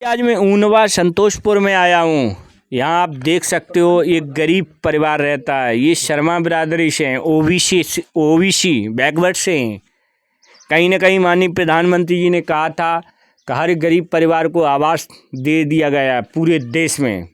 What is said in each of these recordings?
आज मैं ऊनवा संतोषपुर में आया हूँ। यहाँ आप देख सकते हो एक गरीब परिवार रहता है। ये शर्मा बिरादरी से हैं, ओबीसी बैकवर्ड से हैं। कहीं ना कहीं माननीय प्रधानमंत्री जी ने कहा था कि हर गरीब परिवार को आवास दे दिया गया है पूरे देश में।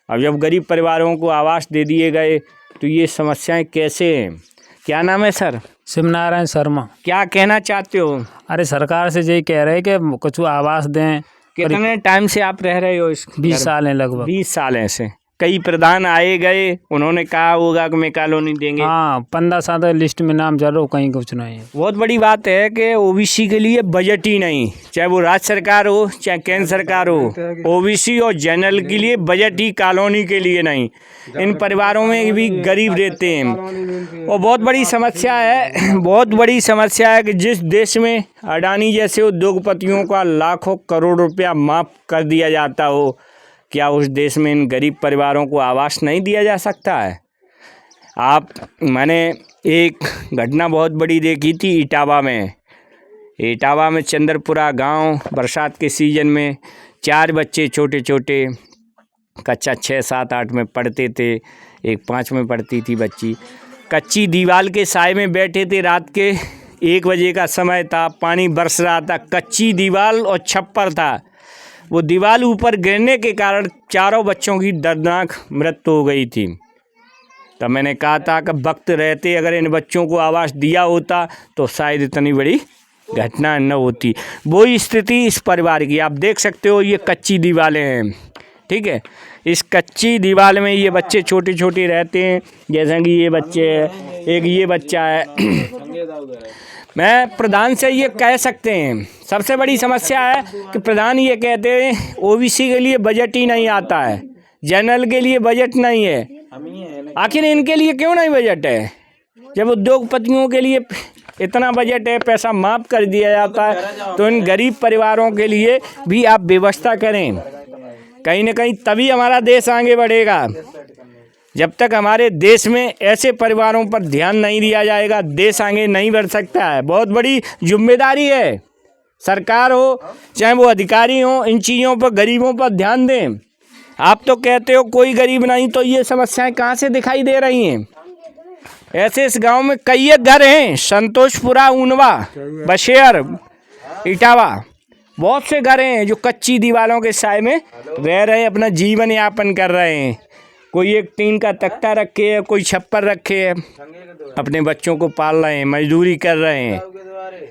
अब जब गरीब परिवारों को आवास दे दिए गए तो ये समस्याएं कैसे हैं? क्या नाम है सर? शिवनारायण शर्मा। क्या कहना चाहते हो? अरे सरकार से यही कह रहे हैं कि कुछ आवास दें। कितने टाइम से आप रह रहे हो इस 20 साल हैं लगभग। 20 साल ऐसे कई प्रधान आए गए, उन्होंने कहा होगा कि मैं कॉलोनी देंगे। हाँ 15 साल लिस्ट में नाम चल रहा हो, कहीं कुछ नहीं है। बहुत बड़ी बात है कि ओबीसी के लिए बजट ही नहीं, चाहे वो राज्य सरकार हो चाहे केंद्र सरकार हो, ओबीसी और जनरल के लिए बजट ही कॉलोनी के लिए नहीं। इन परिवारों में भी गरीब रहते हैं और बहुत बड़ी समस्या है कि जिस देश में अडानी जैसे उद्योगपतियों का लाखों करोड़ रुपया माफ कर दिया जाता हो, क्या उस देश में इन गरीब परिवारों को आवास नहीं दिया जा सकता है? मैंने एक घटना बहुत बड़ी देखी थी इटावा में चंद्रपुरा गांव। बरसात के सीज़न में 4 बच्चे छोटे छोटे, कक्षा 6, 7, 8 में पढ़ते थे, एक 5 में पढ़ती थी बच्ची, कच्ची दीवार के साए में बैठे थे। रात के 1 बजे का समय था, पानी बरस रहा था, कच्ची दीवार और छप्पर था। वो दीवार ऊपर गिरने के कारण 4 बच्चों की दर्दनाक मृत्यु हो गई थी। तब मैंने कहा था कि वक्त रहते अगर इन बच्चों को आवास दिया होता तो शायद इतनी बड़ी घटना न होती। वही स्थिति इस परिवार की आप देख सकते हो। ये कच्ची दीवारें हैं, ठीक है। इस कच्ची दीवार में ये बच्चे छोटे छोटे रहते हैं, जैसा कि ये बच्चे हैं, एक ये बच्चा है। मैं प्रधान से ये कह सकते हैं, सबसे बड़ी समस्या है कि प्रधान ये कहते हैं ओबीसी के लिए बजट ही नहीं आता है, जनरल के लिए बजट नहीं है। आखिर इनके लिए क्यों नहीं बजट है? जब उद्योगपतियों के लिए इतना बजट है, पैसा माफ कर दिया जाता है, तो इन गरीब परिवारों के लिए भी आप व्यवस्था करें। कहीं ना कहीं तभी हमारा देश आगे बढ़ेगा। जब तक हमारे देश में ऐसे परिवारों पर ध्यान नहीं दिया जाएगा, देश आगे नहीं बढ़ सकता है। बहुत बड़ी जिम्मेदारी है, सरकार हो चाहे वो अधिकारी हो, इन चीज़ों पर गरीबों पर ध्यान दें। आप तो कहते हो कोई गरीब नहीं, तो ये समस्याएं कहाँ से दिखाई दे रही हैं? ऐसे इस गांव में कई घर हैं, संतोषपुरा, ऊनवा, बशेर, इटावा, बहुत से घर हैं जो कच्ची दीवारों के साए में रह रहे हैं, अपना जीवन यापन कर रहे हैं। कोई एक टीन का तख्ता रखे है, कोई छप्पर रखे है, अपने बच्चों को पाल रहे हैं, मजदूरी कर रहे हैं।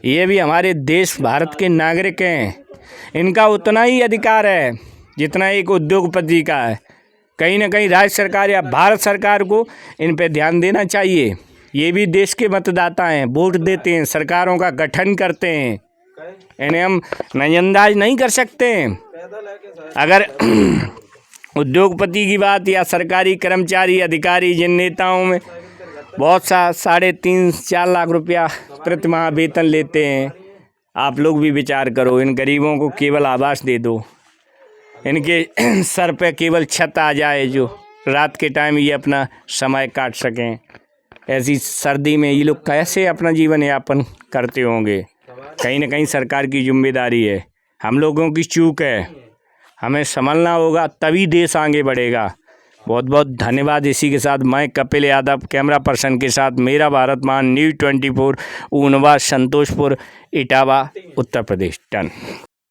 ये भी हमारे देश भारत के नागरिक हैं, इनका उतना ही अधिकार है जितना एक उद्योगपति का है। कहीं ना कहीं राज्य सरकार या भारत सरकार को इन पे ध्यान देना चाहिए। ये भी देश के मतदाता हैं, वोट देते हैं, सरकारों का गठन करते हैं, इन्हें हम नजरअंदाज नहीं कर सकते हैं। अगर उद्योगपति की बात या सरकारी कर्मचारी, अधिकारी, जिन नेताओं में बहुत सा 3.5-4 लाख रुपया प्रति माह वेतन लेते हैं, आप लोग भी विचार करो। इन गरीबों को केवल आवास दे दो, इनके सर पे केवल छत आ जाए जो रात के टाइम ये अपना समय काट सकें। ऐसी सर्दी में ये लोग कैसे अपना जीवन यापन करते होंगे? कहीं ना कहीं सरकार की जिम्मेदारी है, हम लोगों की चूक है, हमें संभलना होगा, तभी देश आगे बढ़ेगा। बहुत बहुत धन्यवाद। इसी के साथ मैं कपिल यादव, कैमरा पर्सन के साथ मेरा भारत महान, न्यूज़ 24, ऊनवा, संतोषपुर, इटावा, उत्तर प्रदेश। टन।